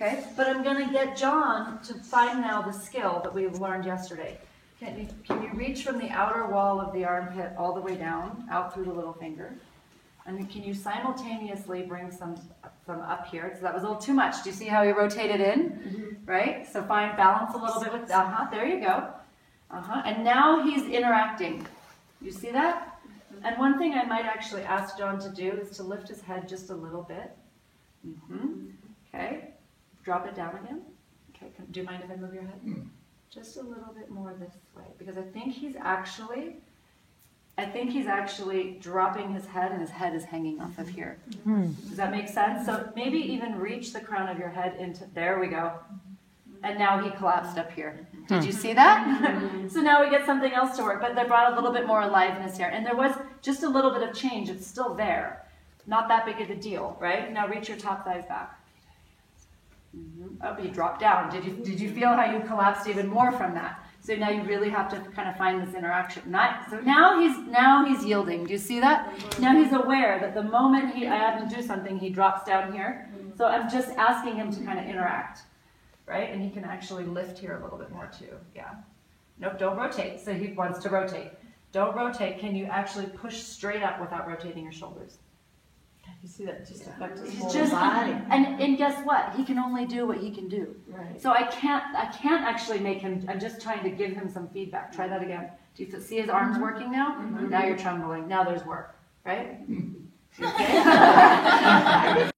Okay, but I'm going to get John to find now the skill that we learned yesterday. Can you reach from the outer wall of the armpit all the way down, out through the little finger? And then can you simultaneously bring some up here? So that was a little too much. Do you see how he rotated in? Right? So find balance a little bit with, there you go. And now he's interacting. You see that? And one thing I might actually ask John to do is to lift his head just a little bit. Okay. Drop it down again. Okay. Do you mind if I move your head? Just a little bit more this way, because I think he's actually dropping his head, and his head is hanging off of here. Does that make sense? So maybe even reach the crown of your head into, there we go. And now he collapsed up here. Did you see that? So now we get something else to work, but they brought a little bit more aliveness here. And there was just a little bit of change. It's still there. Not that big of a deal, right? Now reach your top thighs back. Oh, you dropped down. Did you feel how you collapsed even more from that? So now you really have to kind of find this interaction. So now he's yielding. Do you see that? Now he's aware that the moment I have him do something, he drops down here. So I'm just asking him to kind of interact, right? And he can actually lift here a little bit more too. Yeah. Nope, don't rotate. So he wants to rotate. Don't rotate. Can you actually push straight up without rotating your shoulders? You see that just affects his whole body. And guess what? He can only do what he can do. Right. So I can't actually make him, I'm just trying to give him some feedback. Try that again. Do you see his arms working now? Now you're trembling. Now there's work, right? Okay?